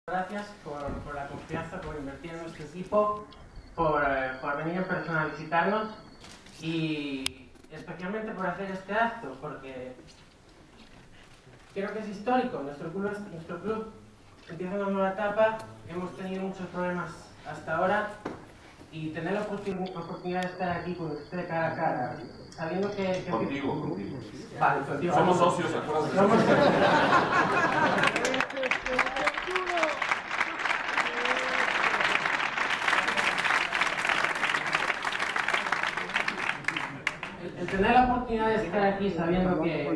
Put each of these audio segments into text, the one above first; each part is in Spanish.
Gracias por la confianza, por invertir en nuestro equipo, por venir en persona a visitarnos y especialmente por hacer este acto, porque creo que es histórico. Nuestro club empieza una nueva etapa, hemos tenido muchos problemas hasta ahora y tener la oportunidad de estar aquí con usted cara a cara, sabiendo que... Contigo. Vale, contigo. Somos socios, acuérdate. Somos socios. El tener la oportunidad de estar aquí sabiendo que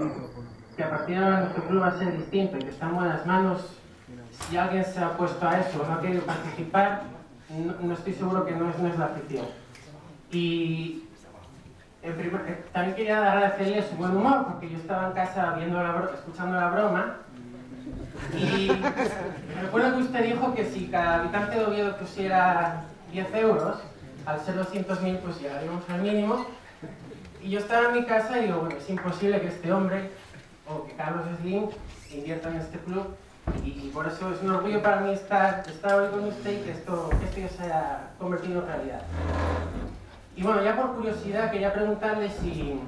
a partir de ahora nuestro club va a ser distinto y que está en buenas manos, si alguien se ha opuesto a eso o no ha querido participar, no estoy seguro que no es la afición. Y también quería agradecerle su buen humor, porque yo estaba en casa escuchando la broma y recuerdo que usted dijo que si cada habitante de Oviedo pusiera 10 euros, al ser 200.000 pues llegaríamos al mínimo. Y yo estaba en mi casa y digo, bueno, es imposible que este hombre, o que Carlos Slim, invierta en este club. Y por eso es un orgullo para mí estar hoy con usted y que esto ya se haya convertido en realidad. Y bueno, ya por curiosidad, quería preguntarle si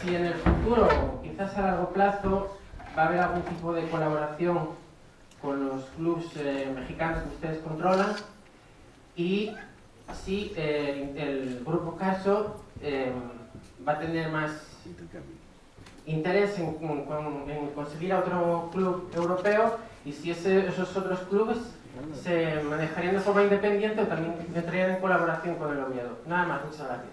en el futuro, o quizás a largo plazo, va a haber algún tipo de colaboración con los clubes mexicanos que ustedes controlan y si el Grupo Caso va a tener más interés en conseguir a otro club europeo y si esos otros clubes se manejarían de forma independiente o también entrarían en colaboración con el Oviedo. Nada más, muchas gracias.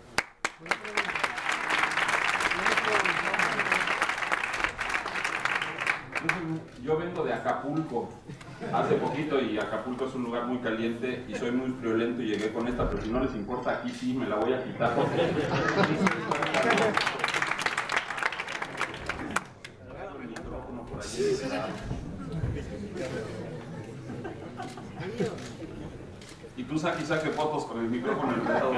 Yo vengo de Acapulco hace poquito y Acapulco es un lugar muy caliente y soy muy friolento y llegué con esta, pero si no les importa aquí sí me la voy a quitar porque... Y tú saque fotos con el micrófono enredado.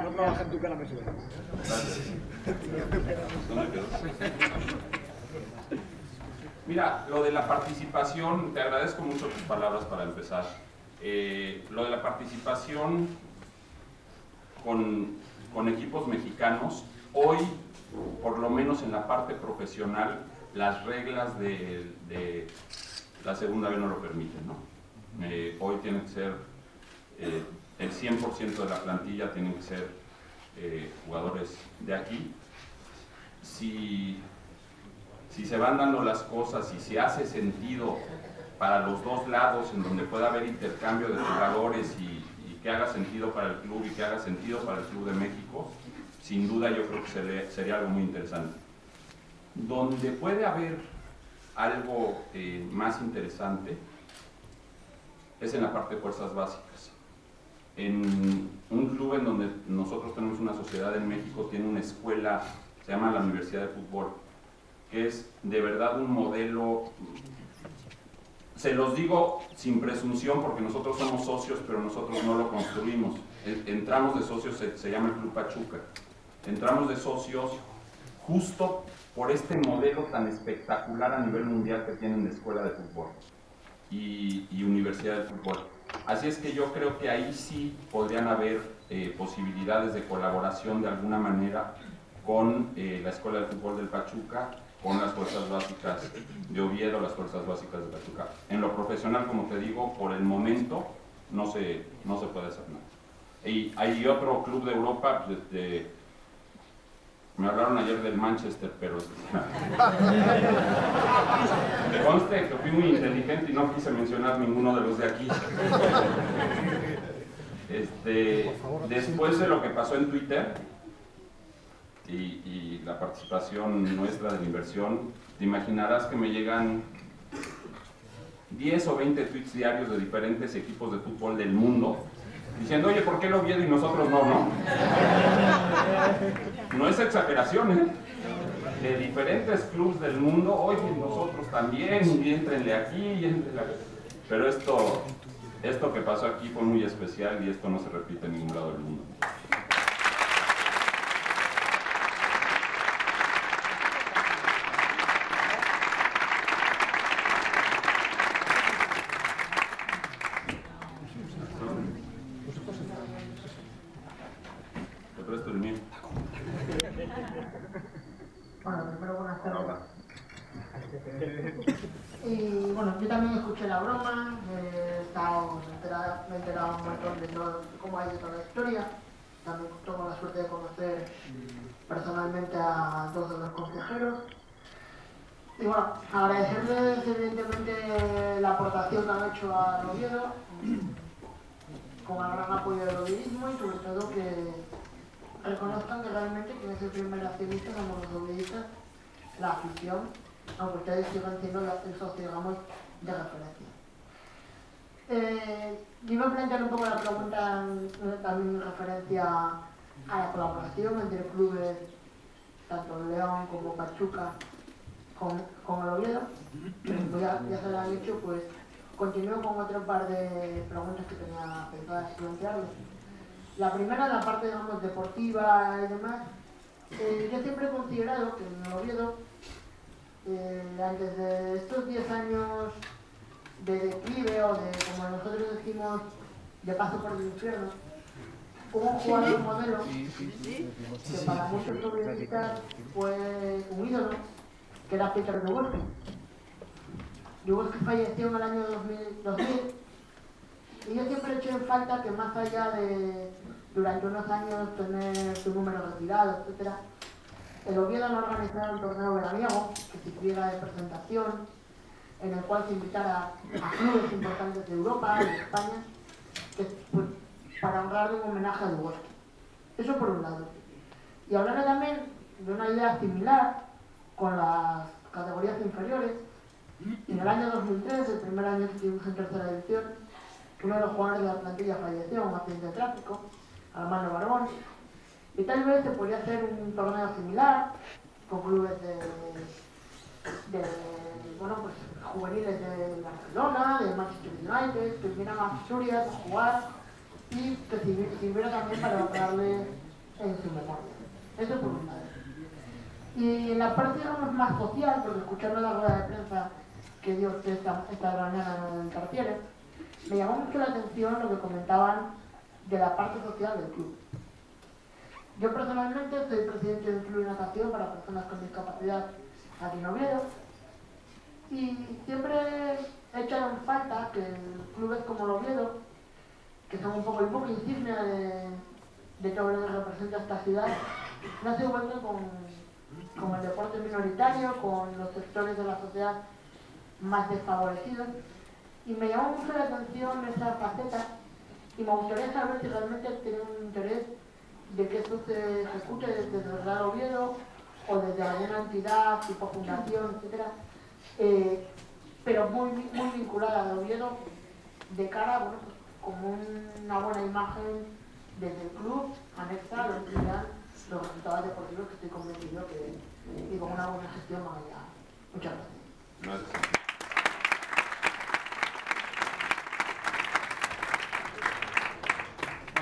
No trabaja en tu cara, mesura. ¿Dónde quedó? Mira, lo de la participación, te agradezco mucho tus palabras para empezar. Lo de la participación con equipos mexicanos, hoy, por lo menos en la parte profesional, las reglas de la segunda B no lo permiten, ¿no? Hoy tiene que ser el 100% de la plantilla tienen que ser jugadores de aquí. Si se van dando las cosas y si hace sentido para los dos lados en donde pueda haber intercambio de jugadores y que haga sentido para el club y que haga sentido para el Club de México, sin duda yo creo que sería algo muy interesante. Donde puede haber algo más interesante es en la parte de fuerzas básicas. En un club en donde nosotros tenemos una sociedad en México, tiene una escuela, se llama la Universidad de Fútbol, que es de verdad un modelo, se los digo sin presunción porque nosotros somos socios, pero nosotros no lo construimos. Entramos de socios, se llama el Club Pachuca, entramos de socios justo por este modelo tan espectacular a nivel mundial que tienen de escuela de fútbol y Universidad de Fútbol. Así es que yo creo que ahí sí podrían haber posibilidades de colaboración de alguna manera con la Escuela de Fútbol del Pachuca, con las fuerzas básicas de Oviedo, las fuerzas básicas de Pachuca. En lo profesional, como te digo, por el momento no se puede hacer nada. Y hay otro club de Europa, me hablaron ayer del Manchester, pero me conste que fui muy inteligente y no quise mencionar ninguno de los de aquí. Después de lo que pasó en Twitter y la participación nuestra de la inversión, te imaginarás que me llegan 10 o 20 tweets diarios de diferentes equipos de fútbol del mundo diciendo, oye, ¿por qué el Oviedo y nosotros no? No es exageración, ¿eh? De diferentes clubes del mundo, oye, nosotros también, y éntrenle aquí, y éntrenle aquí. Pero esto que pasó aquí fue muy especial y esto no se repite en ningún lado del mundo. Bueno, primero buenas tardes. Y bueno, yo también escuché la broma, me he enterado un montón de cómo ha ido toda la historia. También tengo la suerte de conocer personalmente a dos de los consejeros. Y bueno, agradecerles evidentemente la aportación que han hecho al Oviedo, con el gran apoyo del oviedismo y sobre todo que reconozcan que realmente quien es el primer accionista somos los oviedistas, la afición, aunque ustedes sigan siendo el socio, digamos, de referencia. Yo iba a plantear un poco la pregunta también en referencia a la colaboración entre clubes, tanto León como Pachuca, con el Oviedo, pero ya se lo han hecho, pues continúo con otro par de preguntas que tenía pensadas plantearles. La primera, la parte, digamos, deportiva y demás. Yo siempre he considerado que en el Oviedo, antes de estos 10 años de declive o de, como nosotros decimos, de paso por el infierno, hubo un jugador modelo que para muchos futbolistas fue un ídolo, que era Peter Dubowski. Dubowski falleció en el año 2000 y yo siempre he hecho en falta que más allá de durante unos años tener su número retirado, etc., el Oviedo no organizara un torneo veraniego que sirviera de presentación, en el cual se invitara a clubes importantes de Europa y de España, pues, para honrarle un homenaje a Dubowski. Eso por un lado. Y hablaré también de una idea similar con las categorías inferiores. En el año 2003, el primer año que estuvimos en tercera división, uno de los jugadores de la plantilla falleció en un accidente de tráfico, Armando Barbón, y tal vez se podría hacer un torneo similar con clubes bueno, pues, juveniles de Barcelona, de Manchester United, que vinieran a Asturias a jugar y que sirviera también para honrarle en su memoria. Eso por un lado. Y en la parte, digamos, más social, porque escuchando la rueda de prensa que dio usted esta mañana en el Cartier, me llamó mucho la atención lo que comentaban de la parte social del club. Yo personalmente soy presidente del Club de Natación para personas con discapacidad aquí en Oviedo y siempre he echado en falta que clubes como el Oviedo, que son un poco el buque insignia de todo lo que representa esta ciudad, no se vuelven con el deporte minoritario, con los sectores de la sociedad más desfavorecidos. Y me llamó mucho la atención esa faceta y me gustaría saber si realmente tienen un interés de que esto se ejecute desde el Real Oviedo o desde alguna entidad tipo fundación, etcétera, pero muy vinculada al Oviedo de cara, bueno, pues, como una buena imagen desde el club, anexa a lo que sean los resultados deportivos, que estoy convencido que y con una buena gestión van a llegar. Muchas gracias. Gracias.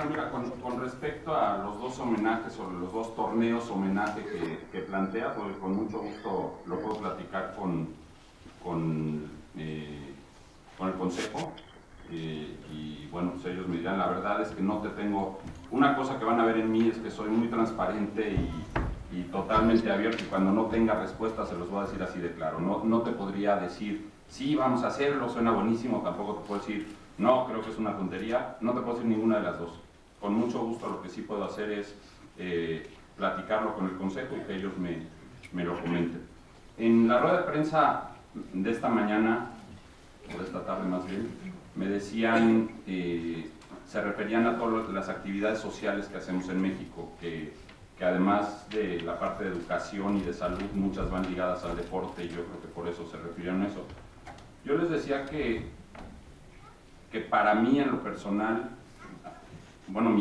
Bueno, mira, con respecto a los dos homenajes o los dos torneos homenaje que planteas, pues, con mucho gusto lo puedo platicar con el Consejo. Y bueno, pues ellos me dirán, la verdad es que no te tengo, una cosa que van a ver en mí es que soy muy transparente y totalmente abierto, y cuando no tenga respuesta se los voy a decir así de claro. No te podría decir, sí, vamos a hacerlo, suena buenísimo, tampoco te puedo decir, no, creo que es una tontería, no te puedo decir ninguna de las dos. Con mucho gusto lo que sí puedo hacer es platicarlo con el Consejo y que ellos me lo comenten. En la rueda de prensa de esta mañana, o de esta tarde más bien, me decían, se referían a todas las actividades sociales que hacemos en México, que además de la parte de educación y de salud, muchas van ligadas al deporte, y yo creo que por eso se refirieron a eso. Yo les decía que para mí, en lo personal, bueno,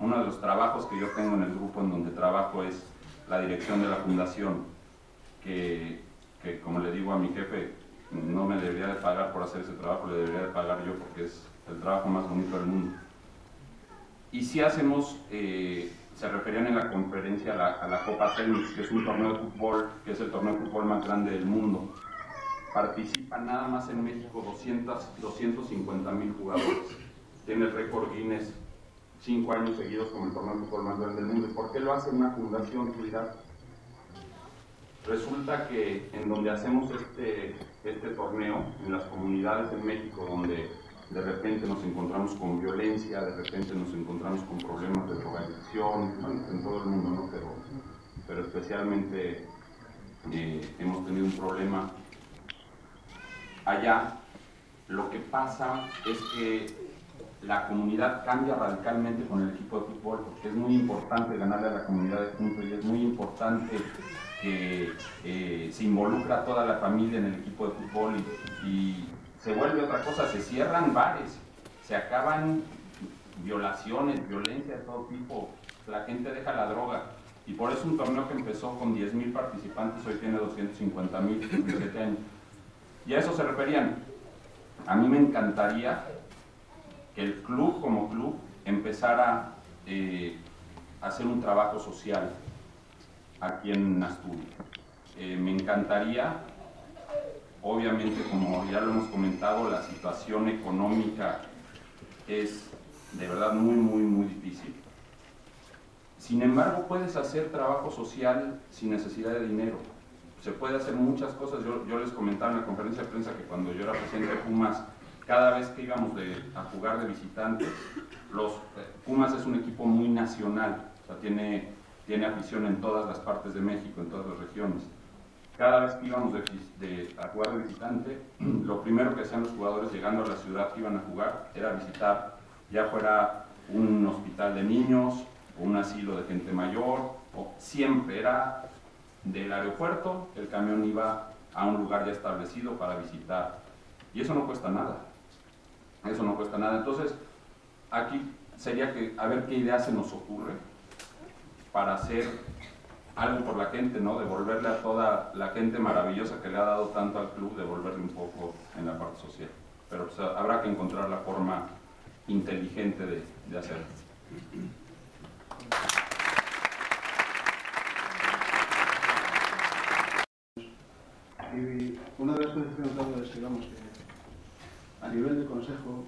uno de los trabajos que yo tengo en el grupo en donde trabajo es la dirección de la fundación, que como le digo a mi jefe, no me debería de pagar por hacer ese trabajo, le debería de pagar yo porque es el trabajo más bonito del mundo. Y si hacemos, se referían en la conferencia a la Copa Telmex, que es un torneo de fútbol, que es el torneo de fútbol más grande del mundo. Participan nada más en México 250,000 jugadores. Tiene el récord Guinness 5 años seguidos como el torneo de fútbol más grande del mundo. ¿Y por qué lo hace una fundación? resulta que en donde hacemos este torneo, en las comunidades en México, donde de repente nos encontramos con violencia, de repente nos encontramos con problemas de drogadicción, bueno, en todo el mundo, ¿no? Pero especialmente hemos tenido un problema allá. Lo que pasa es que la comunidad cambia radicalmente con el equipo de fútbol, porque es muy importante ganarle a la comunidad de puntos y es muy importante que se involucra toda la familia en el equipo de fútbol y se vuelve otra cosa, se cierran bares, se acaban violaciones, violencia de todo tipo, la gente deja la droga y por eso un torneo que empezó con 10,000 participantes hoy tiene 250,000 en 7 años. Y a eso se referían. A mí me encantaría que el club como club empezara a hacer un trabajo social aquí en Asturias. Me encantaría, obviamente, como ya lo hemos comentado, la situación económica es de verdad muy difícil. Sin embargo, puedes hacer trabajo social sin necesidad de dinero. Se puede hacer muchas cosas. Yo les comentaba en la conferencia de prensa que cuando yo era presidente de Pumas, cada vez que íbamos a jugar de visitantes, Pumas es un equipo muy nacional, o sea, tiene afición en todas las partes de México, en todas las regiones. Cada vez que íbamos a jugar de visitante, lo primero que hacían los jugadores llegando a la ciudad que iban a jugar era visitar, ya fuera un hospital de niños, o un asilo de gente mayor, o siempre era del aeropuerto, el camión iba a un lugar ya establecido para visitar. Y eso no cuesta nada. Eso no cuesta nada. Entonces, aquí sería que a ver qué idea se nos ocurre para hacer algo por la gente, ¿no? Devolverle a toda la gente maravillosa que le ha dado tanto al club, devolverle un poco en la parte social. Pero pues, habrá que encontrar la forma inteligente de hacerlo. Y una de las cosas que he notado es, digamos, que a nivel de consejo...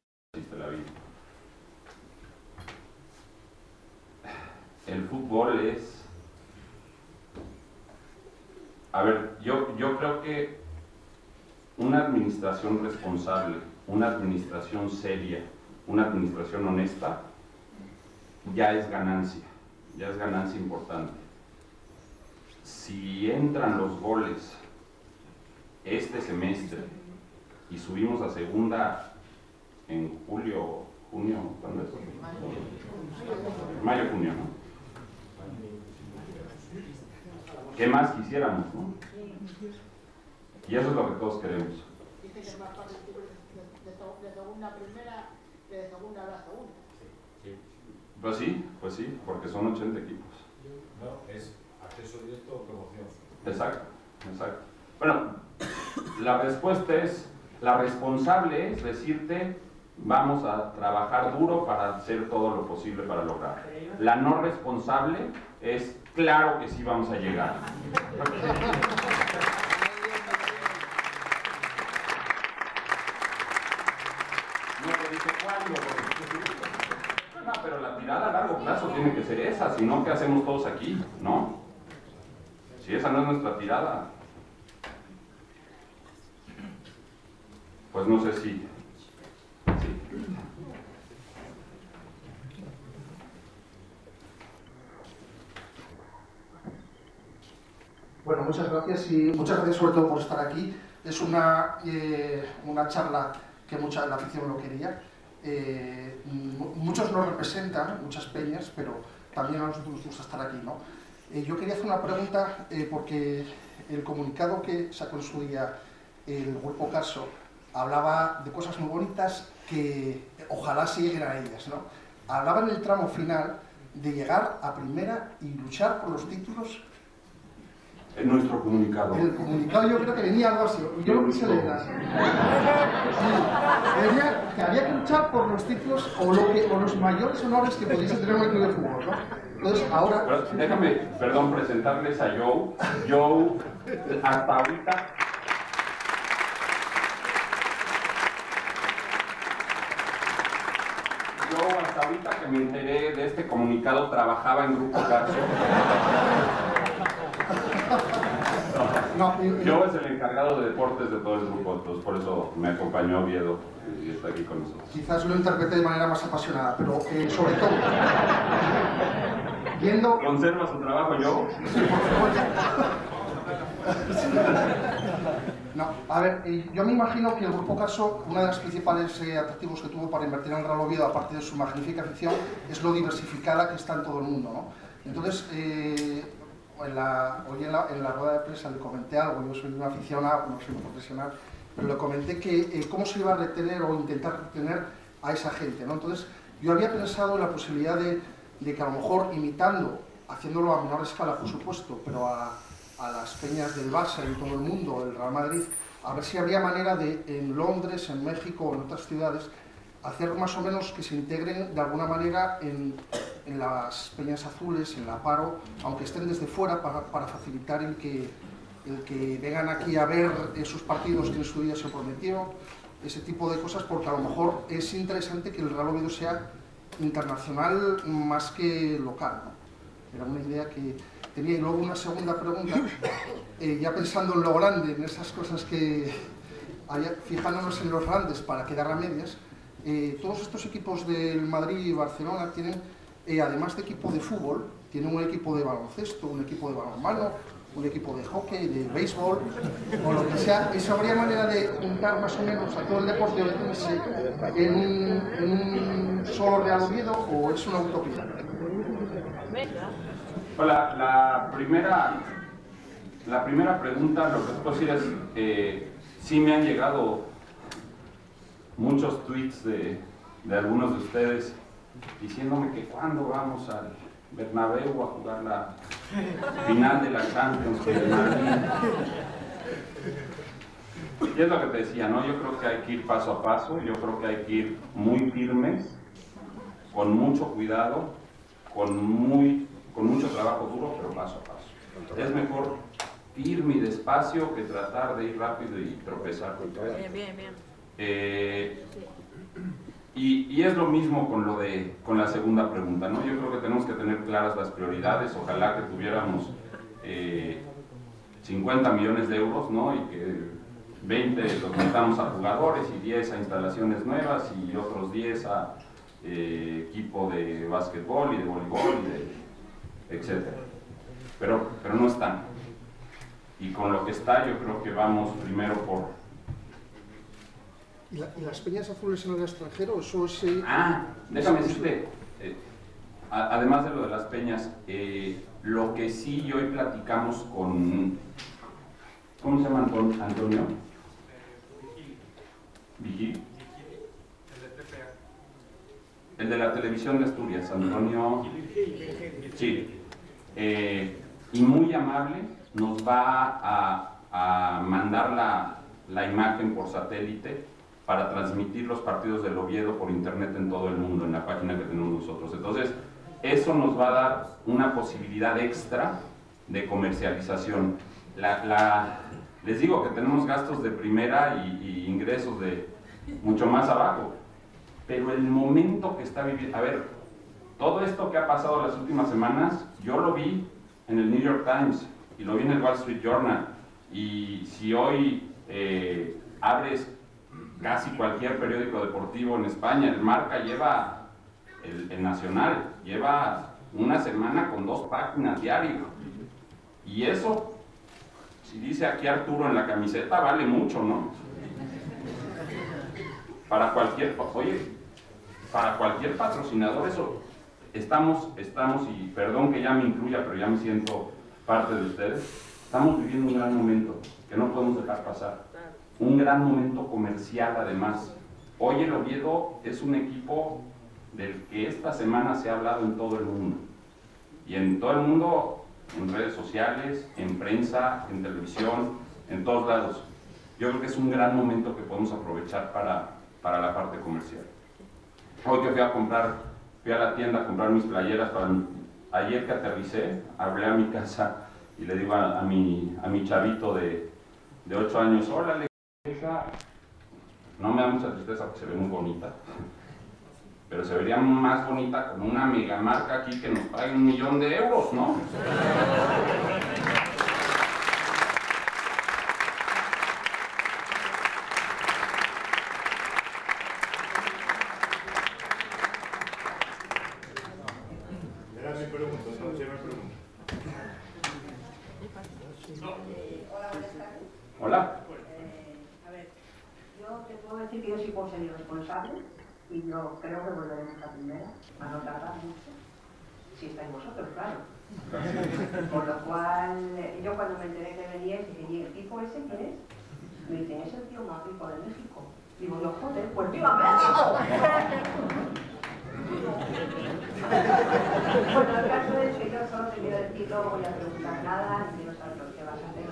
El fútbol es... A ver, yo creo que una administración responsable, una administración seria, una administración honesta, ya es ganancia importante. Si entran los goles este semestre y subimos a segunda en junio, ¿cuándo es? Mayo, junio, ¿no? ¿Qué más quisiéramos, no? Y eso es lo que todos queremos. Dice que es más fácil de segunda a primera que de segunda a la segunda. Pues sí, porque son 80 equipos. No, es acceso directo o promoción. Exacto. Bueno, la respuesta es, la responsable es decirte, vamos a trabajar duro para hacer todo lo posible para lograrlo. La no responsable es, claro que sí vamos a llegar. No te dice cuándo, no, pero la tirada a largo plazo tiene que ser esa, si no, ¿qué hacemos todos aquí? ¿No? Si esa no es nuestra tirada, pues no sé si... Bueno, muchas gracias y muchas gracias sobre todo por estar aquí. Es una charla que mucha de la afición lo quería. Muchos nos representan, muchas peñas, pero también a nosotros nos gusta estar aquí, ¿no? Yo quería hacer una pregunta porque el comunicado que sacó en su día el Grupo Carso hablaba de cosas muy bonitas que ojalá se lleguen a ellas, ¿no? Hablaba en el tramo final de llegar a primera y luchar por los títulos. En nuestro comunicado. En el comunicado yo creo que venía algo así, yo lo quise leer así. Venía que había que luchar por los títulos o los mayores honores que pudiese tener un equipo de fútbol, ¿no? Entonces ahora... Pero déjame, perdón, presentarles a Joe. Joe, hasta ahorita... Hasta ahorita que me enteré de este comunicado, trabajaba en Grupo Carso. Yo es el encargado de deportes de todo el grupo, entonces por eso me acompañó Oviedo y está aquí con nosotros. Quizás lo interpreté de manera más apasionada, pero sobre todo, viendo... ¿Conserva su trabajo yo? Sí, por supuesto. No, a ver, yo me imagino que el Grupo Carso, uno de los principales atractivos que tuvo para invertir en el Real Oviedo, aparte de su magnífica afición, es lo diversificada que está en todo el mundo, ¿no? Entonces, hoy en la rueda de prensa le comenté algo, yo soy un aficionado, no soy un profesional, pero le comenté que cómo se iba a retener o intentar retener a esa gente, ¿no? Entonces, yo había pensado en la posibilidad de que a lo mejor imitando, haciéndolo a menor escala, por supuesto, pero a las peñas del Barça y todo el mundo, el Real Madrid, a ver si habría manera de, en Londres, en México o en otras ciudades, hacer más o menos que se integren de alguna manera en las peñas azules, en la paro, aunque estén desde fuera, para facilitar el que vengan aquí a ver esos partidos que en su día se prometieron, ese tipo de cosas, porque a lo mejor es interesante que el Real Oviedo sea internacional más que local, ¿no? Era una idea que tenía. Y luego una segunda pregunta, ya pensando en lo grande, en esas cosas que, fijándonos en los grandes para quedar a medias, todos estos equipos del Madrid y Barcelona tienen, además de equipo de fútbol, tienen un equipo de baloncesto, un equipo de balonmano, un equipo de hockey, de béisbol, o lo que sea. ¿Eso habría manera de juntar más o menos a todo el deporte en un solo Real Oviedo, o es una utopía? Hola, la primera pregunta, lo que te puedo decir es, sí me han llegado muchos tweets de algunos de ustedes diciéndome que cuándo vamos al Bernabéu a jugar la final de la Champions con el Madrid. Y es lo que te decía, ¿no? Yo creo que hay que ir paso a paso, yo creo que hay que ir muy firmes, con mucho cuidado, con mucho trabajo duro, pero paso a paso. Es mejor firme y despacio que tratar de ir rápido y tropezar. Bien. Y es lo mismo con la segunda pregunta, ¿no? Yo creo que tenemos que tener claras las prioridades. Ojalá que tuviéramos 50 millones de euros, ¿no? Y que 20 los metamos a jugadores y 10 a instalaciones nuevas y otros 10 a equipo de básquetbol y de voleibol y de etcétera. Pero no están. Y con lo que está, yo creo que vamos primero por... ¿Y las peñas azules en el extranjero? Eso es... déjame decirte, además de lo de las peñas, lo que sí y hoy platicamos con... ¿Cómo se llama Antonio? Vigil. El de la televisión de Asturias, Antonio. Sí. Y muy amable, nos va a mandar la imagen por satélite para transmitir los partidos del Oviedo por internet en todo el mundo, en la página que tenemos nosotros. Entonces, eso nos va a dar una posibilidad extra de comercialización. Les digo que tenemos gastos de primera y ingresos de mucho más abajo, pero el momento que está viviendo... A ver, todo esto que ha pasado las últimas semanas, yo lo vi en el New York Times y lo vi en el Wall Street Journal, y si hoy abres casi cualquier periódico deportivo en España, el Marca lleva, el Nacional lleva una semana con 2 páginas diario, y eso, si dice aquí Arturo en la camiseta, vale mucho, ¿no? Para cualquier patrocinador eso, estamos, y perdón que ya me incluya, pero ya me siento parte de ustedes, estamos viviendo un gran momento que no podemos dejar pasar, un gran momento comercial además. Hoy el Oviedo es un equipo del que esta semana se ha hablado en todo el mundo, y en todo el mundo, en redes sociales, en prensa, en televisión, en todos lados. Yo creo que es un gran momento que podemos aprovechar para la parte comercial. Hoy que fui a la tienda a comprar mis playeras, ayer que aterricé, hablé a mi casa y le digo a mi chavito de 8 años, órale, no me da mucha tristeza porque se ve muy bonita, pero se vería más bonita con una mega marca aquí que nos pague 1 millón de euros, ¿no? Hola, buenas tardes. Hola. A ver, yo te puedo decir que yo sí puedo ser irresponsable y yo creo que volveremos a primera, a no tardar mucho, si estáis vosotros, claro. Por lo cual, yo cuando me enteré que veníais dije, ¿y el tipo ese quién es? Me dicen, es el tío más rico de México. Digo, yo, joder, pues ¡viva México! Bueno, el caso es que yo solo te quiero decir, no voy a preguntar nada, ni quiero saber lo que vas a hacer.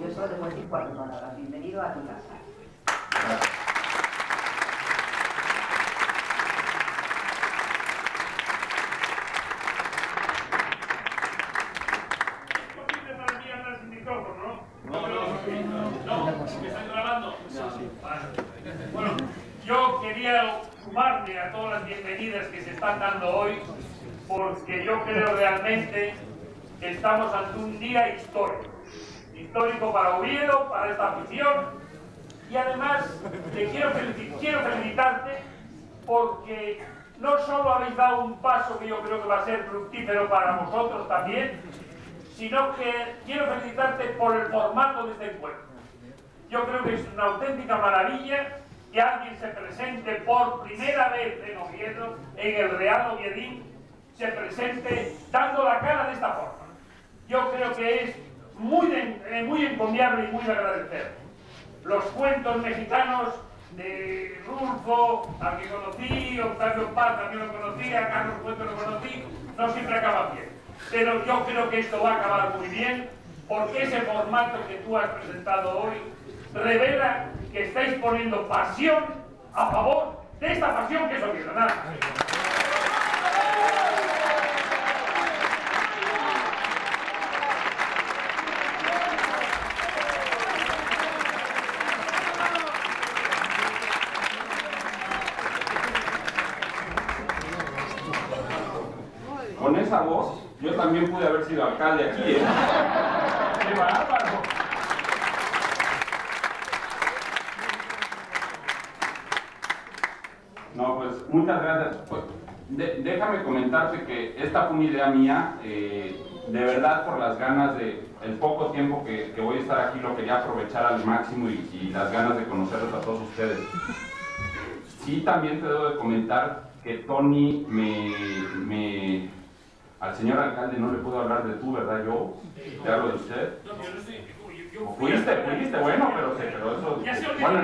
Yo solo te puedo decir 4 palabras. Bienvenido a tu casa. Bueno, yo quería sumarme a todas las bienvenidas que se están dando hoy, porque yo creo realmente que estamos ante un día histórico. Histórico para Oviedo, para esta afición, y además te quiero felicitarte porque no solo habéis dado un paso que yo creo que va a ser fructífero para vosotros también, sino que quiero felicitarte por el formato de este encuentro. Yo creo que es una auténtica maravilla que alguien se presente por primera vez en Oviedo, en el Real Oviedín, se presente dando la cara de esta forma. Yo creo que es muy encomiable y muy de agradecer. Los cuentos mexicanos de Rulfo, al que conocí, Octavio Paz también lo conocí, a Carlos Cuento lo conocí, no siempre acaban bien. Pero yo creo que esto va a acabar muy bien, porque ese formato que tú has presentado hoy revela que estáis poniendo pasión a favor de esta pasión que es Oviedo. Nada más. Con esa voz, yo también pude haber sido alcalde aquí, ¿eh? ¡Qué bárbaro! No, pues muchas gracias. Pues, déjame comentarte que esta fue una idea mía, de verdad por las ganas de, el poco tiempo que voy a estar aquí lo quería aprovechar al máximo y las ganas de conocerlos a todos ustedes. Sí, también te debo de comentar que Tony al señor alcalde no le puedo hablar de tú, ¿verdad? Yo te hablo de usted. No, yo no estoy... Fuiste, bueno, pero eso... Bueno,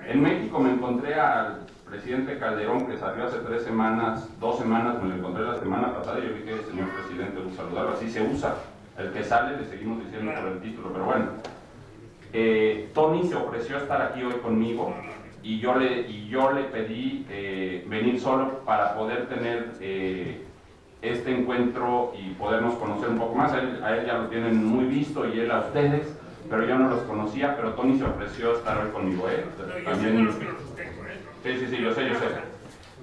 en México me encontré al presidente Calderón, que salió hace 2 semanas, me lo encontré la semana pasada, y yo dije, señor presidente, un saludarlo, así se usa. El que sale le seguimos diciendo por el título, pero bueno. Tony se ofreció a estar aquí hoy conmigo, y yo le pedí venir solo para poder tener este encuentro y podernos conocer un poco más. A él ya lo tienen muy visto y él a ustedes, pero yo no los conocía, pero Tony se ofreció a estar hoy conmigo, ¿eh? También... Sí, yo sé.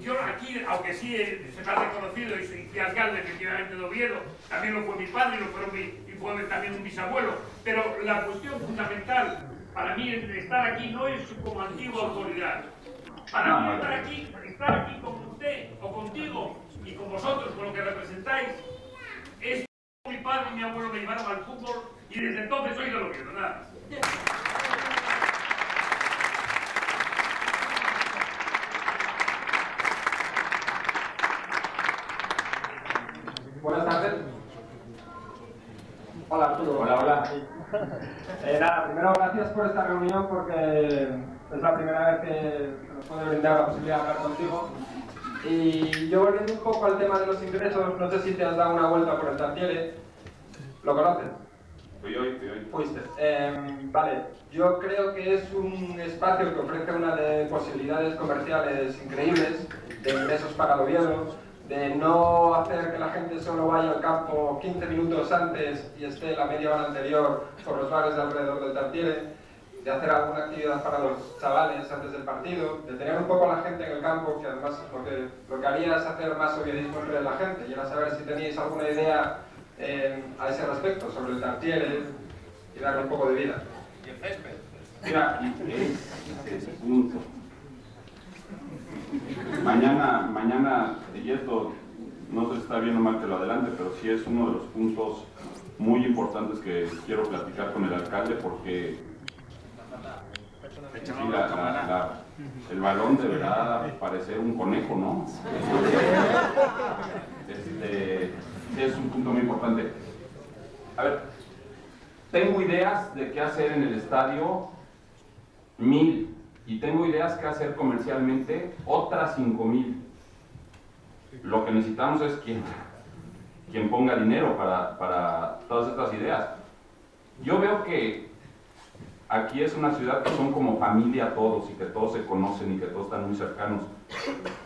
Yo aquí, aunque sí se me ha reconocido y fui alcalde efectivamente de Oviedo, también lo fue mi padre y fue también un bisabuelo, pero la cuestión fundamental para mí de estar aquí no es como antigua autoridad. Para mí estar aquí con usted o contigo y con vosotros, con lo que representáis, es mi padre y mi abuelo me llevaron al fútbol y desde entonces soy de Oviedo, nada más. Buenas tardes. Hola Arturo. Hola. Nada, primero gracias por esta reunión porque es la primera vez que nos puede brindar la posibilidad de hablar contigo. Y yo volviendo un poco al tema de los ingresos, no sé si te has dado una vuelta por el Tartiere. ¿Lo conoces? Fui hoy. Fuiste. Vale, yo creo que es un espacio que ofrece una de posibilidades comerciales increíbles, de ingresos para el Oviedo, de no hacer que la gente solo vaya al campo 15 minutos antes y esté la media hora anterior por los bares de alrededor del Tartiere, de hacer alguna actividad para los chavales antes del partido, de tener un poco a la gente en el campo, que además lo que haría es hacer más oviedismo entre la gente, y era saber si teníais alguna idea a ese respecto, sobre el Tartiere y darle un poco de vida. ¿Y el césped? Mira, es punto. Mañana, y esto no sé si está bien o mal que lo adelante, pero sí es uno de los puntos muy importantes que quiero platicar con el alcalde porque sí, el balón deberá parecer un conejo, ¿no? Es un punto muy importante. A ver, tengo ideas de qué hacer en el estadio, 1000, y tengo ideas qué hacer comercialmente, otras 5000. Lo que necesitamos es quien ponga dinero para todas estas ideas. Yo veo que aquí es una ciudad que son como familia todos y que todos se conocen y que todos están muy cercanos.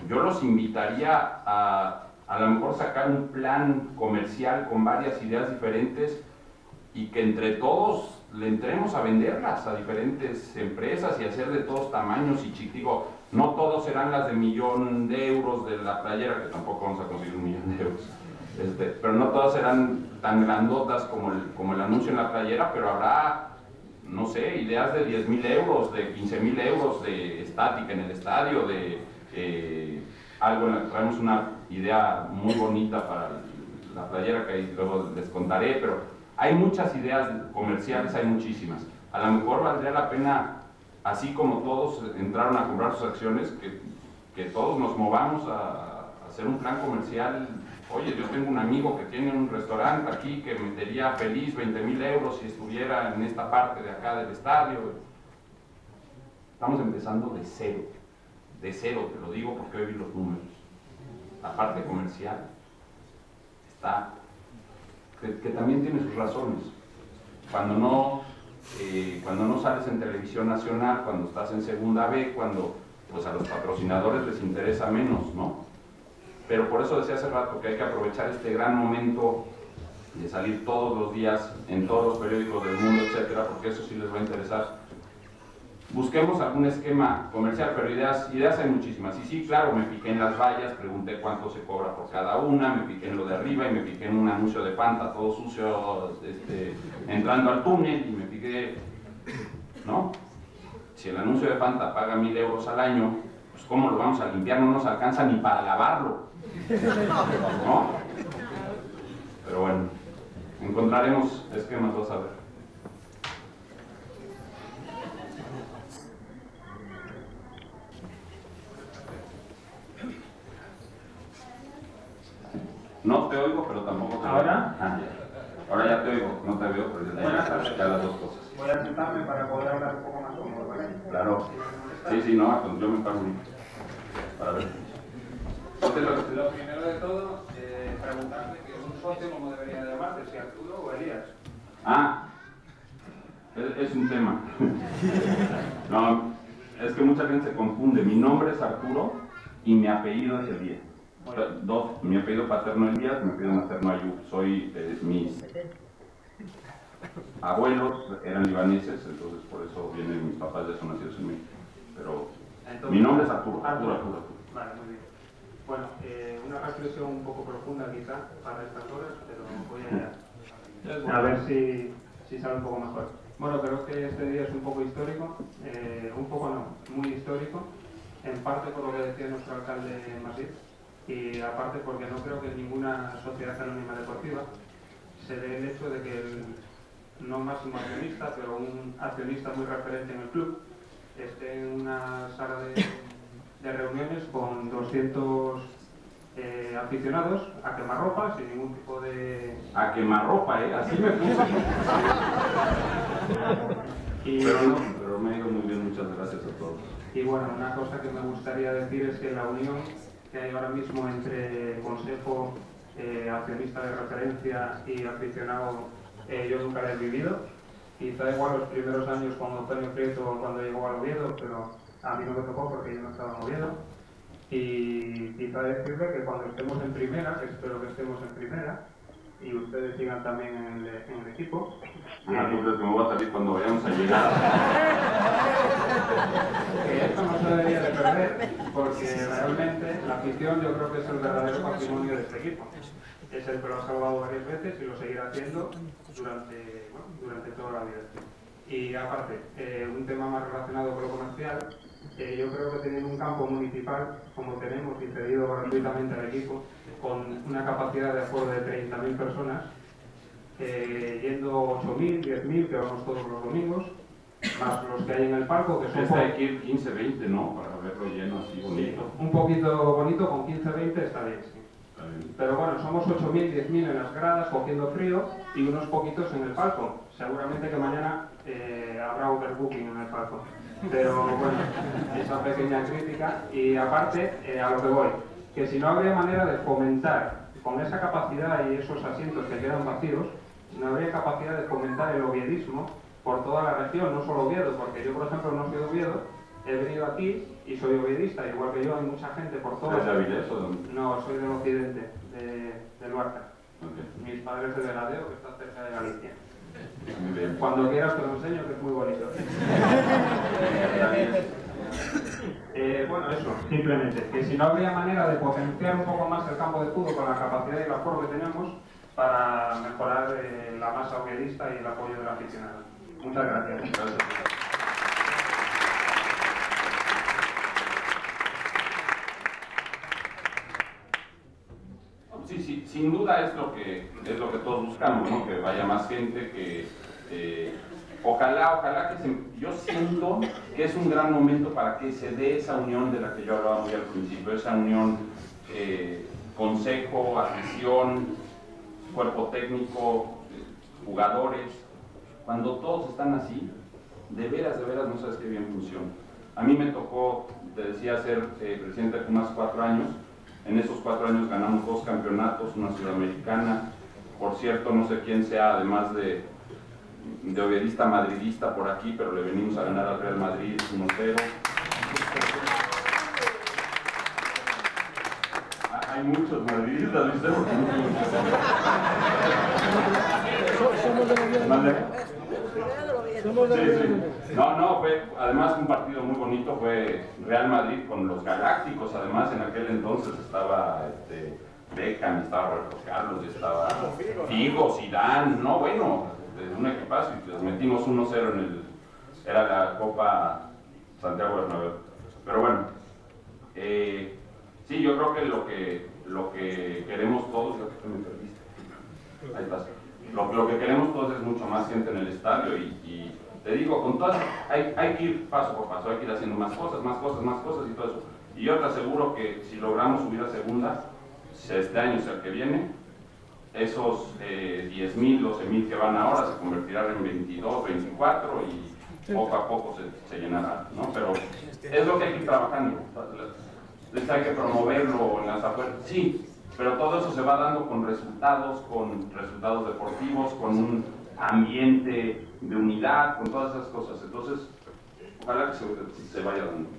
Yo los invitaría a lo mejor sacar un plan comercial con varias ideas diferentes y que entre todos le entremos a venderlas a diferentes empresas y hacer de todos tamaños y digo, no todos serán las de 1.000.000 de euros de la playera, que tampoco vamos a conseguir 1.000.000 de euros, pero no todas serán tan grandotas como el anuncio en la playera, pero habrá, no sé, ideas de 10.000 euros, de 15.000 euros de estática en el estadio, de algo en la que traemos una idea muy bonita para la playera que ahí luego les contaré, pero hay muchas ideas comerciales, hay muchísimas. A lo mejor valdría la pena, así como todos entraron a comprar sus acciones, que todos nos movamos a hacer un plan comercial. Oye, yo tengo un amigo que tiene un restaurante aquí que metería feliz 20.000 euros si estuviera en esta parte de acá del estadio. Estamos empezando de cero, te lo digo porque hoy vi los números. La parte comercial está, que también tiene sus razones. Cuando no sales en televisión nacional, cuando estás en segunda B, cuando pues a los patrocinadores les interesa menos, ¿no? Pero por eso decía hace rato que hay que aprovechar este gran momento de salir todos los días en todos los periódicos del mundo, etcétera, porque eso sí les va a interesar. Busquemos algún esquema comercial, pero ideas hay muchísimas. Y sí, claro, me piqué en las vallas, pregunté cuánto se cobra por cada una, me piqué en lo de arriba y me piqué en un anuncio de Fanta todo sucio, entrando al túnel, y me piqué, ¿no? Si el anuncio de Fanta paga 1.000 euros al año, pues ¿cómo lo vamos a limpiar? No nos alcanza ni para lavarlo, ¿no? Pero bueno, encontraremos esquemas, vas a ver. No te oigo, pero tampoco te veo. ¿Ahora? Ahora ya te oigo, no te veo, pero ya las dos cosas. Voy a sentarme para poder hablar un poco más cómodo, ¿vale? Claro. Sí, no, yo me paro bien. Para ver. Entonces, lo primero de todo, preguntarle que un socio cómo debería de llamarse, si Arturo o Elías. Ah, es un tema. No, es que mucha gente se confunde. Mi nombre es Arturo y mi apellido es Elías. Mi apellido paterno Elías, mi apellido materno Ayub. Mis abuelos eran libaneses, entonces por eso vienen mis papás, ya son nacidos en México. Pero entonces, mi nombre es Arturo. Vale, muy bien. Bueno, una reflexión un poco profunda quizá para estas horas, pero voy a ver si sabe un poco mejor. Bueno, creo que este día es un poco histórico, un poco no, muy histórico, en parte por lo que decía nuestro alcalde Masip, y aparte porque no creo que en ninguna sociedad anónima deportiva se dé el hecho de que el no máximo accionista, pero un accionista muy referente en el club, esté en una sala de reuniones con 200 aficionados a quemarropa, sin ningún tipo de... A quemarropa, así me puse. Pero me ha ido muy bien, muchas gracias a todos. Y bueno, una cosa que me gustaría decir es que la unión que hay ahora mismo entre consejo, accionista de referencia y aficionado, yo nunca la he vivido. Quizá igual los primeros años cuando Antonio Prieto, cuando llegó al Oviedo, pero a mí no me tocó porque yo no estaba en Oviedo. Y quizá decirle que cuando estemos en primera, que espero que estemos en primera, y ustedes sigan también en el equipo. ¿Tú crees que me voy a salir cuando vayamos a llegar? Que esto no se debería de perder, porque realmente la afición yo creo que es el verdadero patrimonio de este equipo. Es el que lo ha salvado varias veces y lo seguirá haciendo durante toda la vida. Y aparte, un tema más relacionado con lo comercial, yo creo que teniendo un campo municipal, como tenemos y cedido gratuitamente al equipo, con una capacidad de aforo de 30.000 personas, yendo 8.000, 10.000, que vamos todos los domingos, más los que hay en el palco, que son... Este hay que ir 15, 20, ¿no? Para verlo lleno así bonito. Un poquito bonito, con 15, 20 está bien, sí. Pero bueno, somos 8.000, 10.000 en las gradas, cogiendo frío, y unos poquitos en el palco. Seguramente que mañana habrá overbooking en el palco. Pero bueno, esa pequeña crítica. Y aparte, a lo que voy, que si no habría manera de fomentar, con esa capacidad y esos asientos que quedan vacíos, no habría capacidad de fomentar el oviedismo por toda la región, no solo Oviedo, porque yo, por ejemplo, no soy de Oviedo, he venido aquí y soy oviedista, igual que yo, hay mucha gente por todo. ¿Eres de Avilés o dónde? No, soy del occidente, de Luarca. Okay. Mis padres de Veladeo, que está cerca de Galicia. Muy bien. Cuando quieras te lo enseño, que es muy bonito. Bueno, eso, simplemente, que si no habría manera de potenciar un poco más el campo de fútbol con la capacidad y el aforo que tenemos para mejorar la masa oviedista y el apoyo del aficionado. Muchas gracias. Sí, sin duda es lo que todos buscamos, ¿no? Que vaya más gente, que ojalá que yo siento que es un gran momento para que se dé esa unión de la que yo hablaba muy al principio, esa unión consejo, afición, cuerpo técnico, jugadores. Cuando todos están así, de veras no sabes qué bien funciona. A mí me tocó, te decía, ser presidente de Pumas 4 años. En esos 4 años ganamos 2 campeonatos, una sudamericana. Por cierto, no sé quién sea, además de oviedista madridista por aquí, pero le venimos a ganar al Real Madrid 1-0. Hay muchos madridistas, ¿viste? Somos de Oviedo. No, fue además un partido muy bonito, fue Real Madrid con los Galácticos, además en aquel entonces estaba Beckham, estaba Roberto Carlos, estaba Figo, Zidane, no, bueno, un equipazo, y les metimos 1-0 era la Copa Santiago Bernabéu. Pero bueno, sí, yo creo que lo que queremos todos, ahí estás. Lo que queremos todos es mucho más gente en el estadio y te digo, con todas, hay que ir paso por paso, hay que ir haciendo más cosas y todo eso. Y yo te aseguro que si logramos subir a segunda, este año, el que viene, esos 10.000, 12.000 que van ahora se convertirán en 22, 24 y poco a poco se llenará, ¿no? Pero es lo que hay que ir trabajando. Hay que promoverlo en las afueras, sí. Pero todo eso se va dando con resultados deportivos, con un ambiente de unidad, con todas esas cosas. Entonces, ojalá que se vaya dando.